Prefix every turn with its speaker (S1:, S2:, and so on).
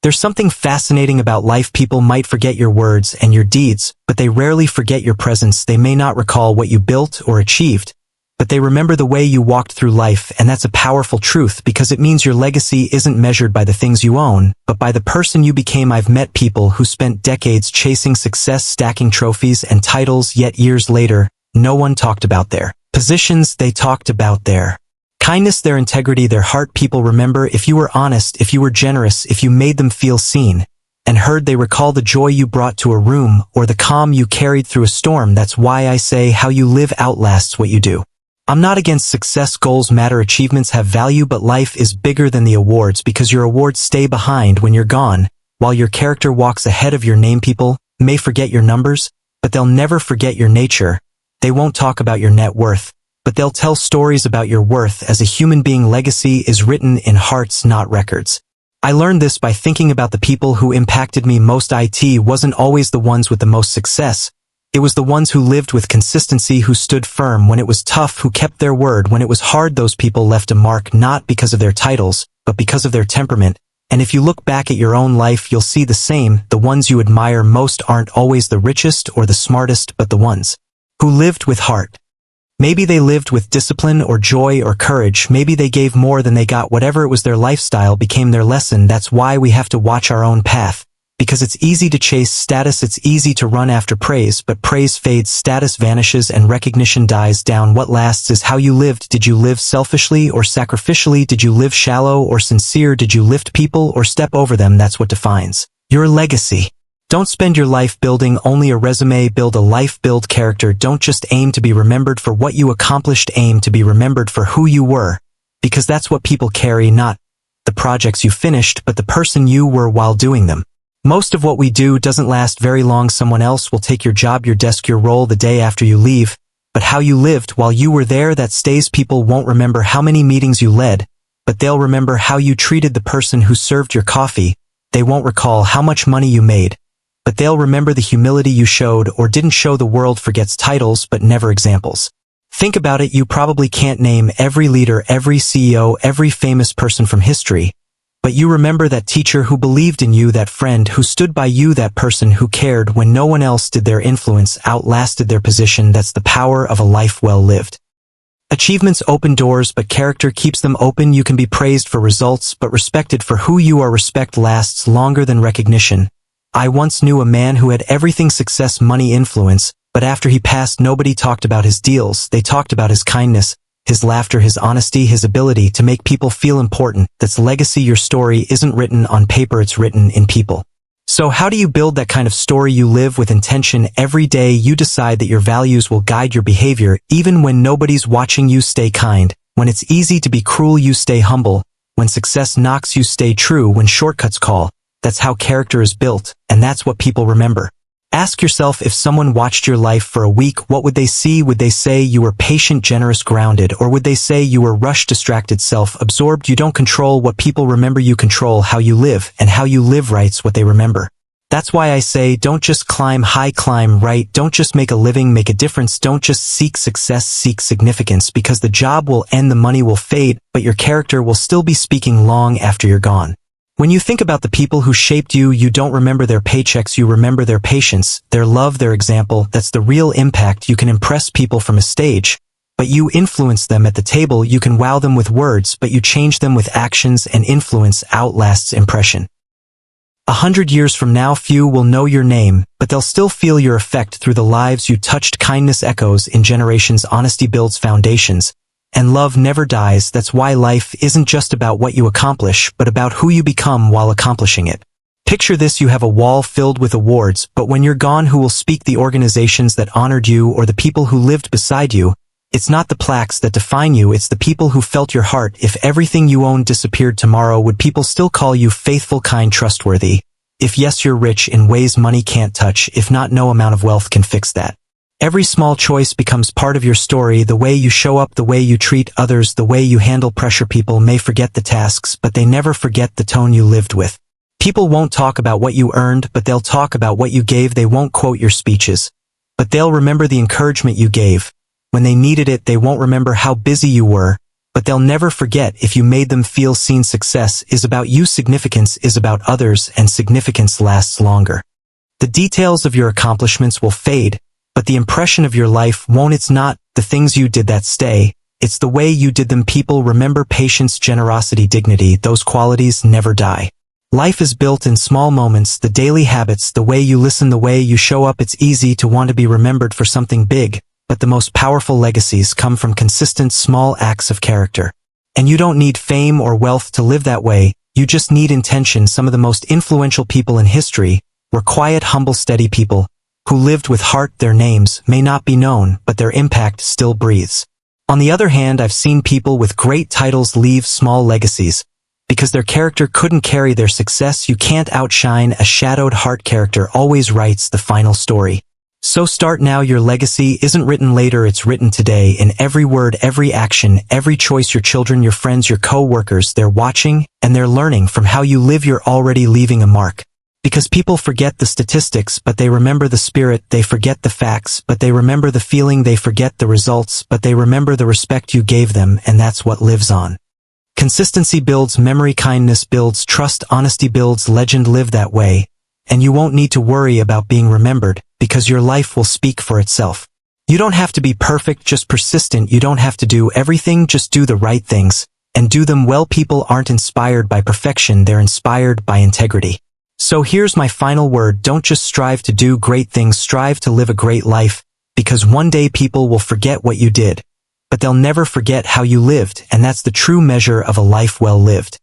S1: There's something fascinating about life. People might forget your words and your deeds, but they rarely forget your presence. They may not recall what you built or achieved, but they remember the way you walked through life, and that's a powerful truth because it means your legacy isn't measured by the things you own, but by the person you became. I've met people who spent decades chasing success, stacking trophies and titles, yet years later, no one talked about their positions. They talked about their kindness, their integrity, their heart. People remember if you were honest, if you were generous, if you made them feel seen and heard. They recall the joy you brought to a room or the calm you carried through a storm. That's why I say how you live outlasts what you do. I'm not against success. Goals matter, achievements have value, but life is bigger than the awards because your awards stay behind when you're gone, while your character walks ahead of your name. People may forget your numbers, but they'll never forget your nature. They won't talk about your net worth, but they'll tell stories about your worth as a human being. Legacy is written in hearts, not records. I learned this by thinking about the people who impacted me most. It wasn't always the ones with the most success. It was the ones who lived with consistency, who stood firm when it was tough, who kept their word when it was hard. Those people left a mark not because of their titles, but because of their temperament. And if you look back at your own life, you'll see the same. The ones you admire most aren't always the richest or the smartest, but the ones who lived with heart. Maybe they lived with discipline or joy or courage. Maybe they gave more than they got. Whatever it was, their lifestyle became their lesson. That's why we have to watch our own path. Because it's easy to chase status, it's easy to run after praise, but praise fades, status vanishes, and recognition dies down. What lasts is how you lived. Did you live selfishly or sacrificially? Did you live shallow or sincere? Did you lift people or step over them? That's what defines your legacy. Don't spend your life building only a resume. Build a life, build character. Don't just aim to be remembered for what you accomplished, aim to be remembered for who you were. Because that's what people carry, not the projects you finished, but the person you were while doing them. Most of what we do doesn't last very long. Someone else will take your job, your desk, your role the day after you leave, but how you lived while you were there, that stays. People won't remember how many meetings you led, but they'll remember how you treated the person who served your coffee. They won't recall how much money you made, but they'll remember the humility you showed or didn't show. The world forgets titles, but never examples. Think about it. You probably can't name every leader, every CEO, every famous person from history, but you remember that teacher who believed in you, that friend who stood by you, that person who cared when no one else did. Their influence outlasted their position. That's the power of a life well lived. Achievements open doors, but character keeps them open. You can be praised for results, but respected for who you are. Respect lasts longer than recognition. I once knew a man who had everything: success, money, influence, but after he passed, nobody talked about his deals. They talked about his kindness, his laughter, his honesty, his ability to make people feel important. That's legacy. Your story isn't written on paper, it's written in people. So how do you build that kind of story? You live with intention every day. You decide that your values will guide your behavior, even when nobody's watching. You stay kind. When it's easy to be cruel, you stay humble. When success knocks, you stay true. When shortcuts call, that's how character is built, and that's what people remember. Ask yourself, if someone watched your life for a week, what would they see? Would they say you were patient, generous, grounded, or would they say you were rushed, distracted, self-absorbed? You don't control what people remember, you control how you live, and how you live writes what they remember. That's why I say, don't just climb high, climb right. Don't just make a living, make a difference. Don't just seek success, seek significance, because the job will end, the money will fade, but your character will still be speaking long after you're gone. When you think about the people who shaped you, you don't remember their paychecks, you remember their patience, their love, their example. That's the real impact. You can impress people from a stage, but you influence them at the table. You can wow them with words, but you change them with actions, and influence outlasts impression. 100 years from now, few will know your name, but they'll still feel your effect through the lives you touched. Kindness echoes in generations, honesty builds foundations, and love never dies. That's why life isn't just about what you accomplish, but about who you become while accomplishing it. Picture this: you have a wall filled with awards, but when you're gone, who will speak? The organizations that honored you or the people who lived beside you. It's not the plaques that define you, it's the people who felt your heart. If everything you own disappeared tomorrow, would people still call you faithful, kind, trustworthy? If yes, you're rich in ways money can't touch. If not, no amount of wealth can fix that. Every small choice becomes part of your story: the way you show up, the way you treat others, the way you handle pressure. People may forget the tasks, but they never forget the tone you lived with. People won't talk about what you earned, but they'll talk about what you gave. They won't quote your speeches, but they'll remember the encouragement you gave. When they needed it, they won't remember how busy you were, but they'll never forget if you made them feel seen. Success is about you, significance is about others, and significance lasts longer. The details of your accomplishments will fade, but the impression of your life won't. It's not the things you did that stay, it's the way you did them. People remember patience, generosity, dignity. Those qualities never die. Life is built in small moments, the daily habits, the way you listen, the way you show up. It's easy to want to be remembered for something big, but the most powerful legacies come from consistent small acts of character. And you don't need fame or wealth to live that way, you just need intention. Some of the most influential people in history were quiet, humble, steady people who lived with heart. Their names may not be known, but their impact still breathes. On the other hand, I've seen people with great titles leave small legacies because their character couldn't carry their success. You can't outshine a shadowed heart. Character always writes the final story. So start now. Your legacy isn't written later, it's written today, in every word, every action, every choice. Your children, your friends, your co-workers, they're watching and they're learning from how you live. You're already leaving a mark. Because people forget the statistics, but they remember the spirit. They forget the facts, but they remember the feeling. They forget the results, but they remember the respect you gave them, and that's what lives on. Consistency builds memory, kindness builds trust, honesty builds legend. Live that way, and you won't need to worry about being remembered, because your life will speak for itself. You don't have to be perfect, just persistent. You don't have to do everything, just do the right things, and do them well. People aren't inspired by perfection, they're inspired by integrity. So here's my final word. Don't just strive to do great things, strive to live a great life, because one day people will forget what you did, but they'll never forget how you lived, and that's the true measure of a life well lived.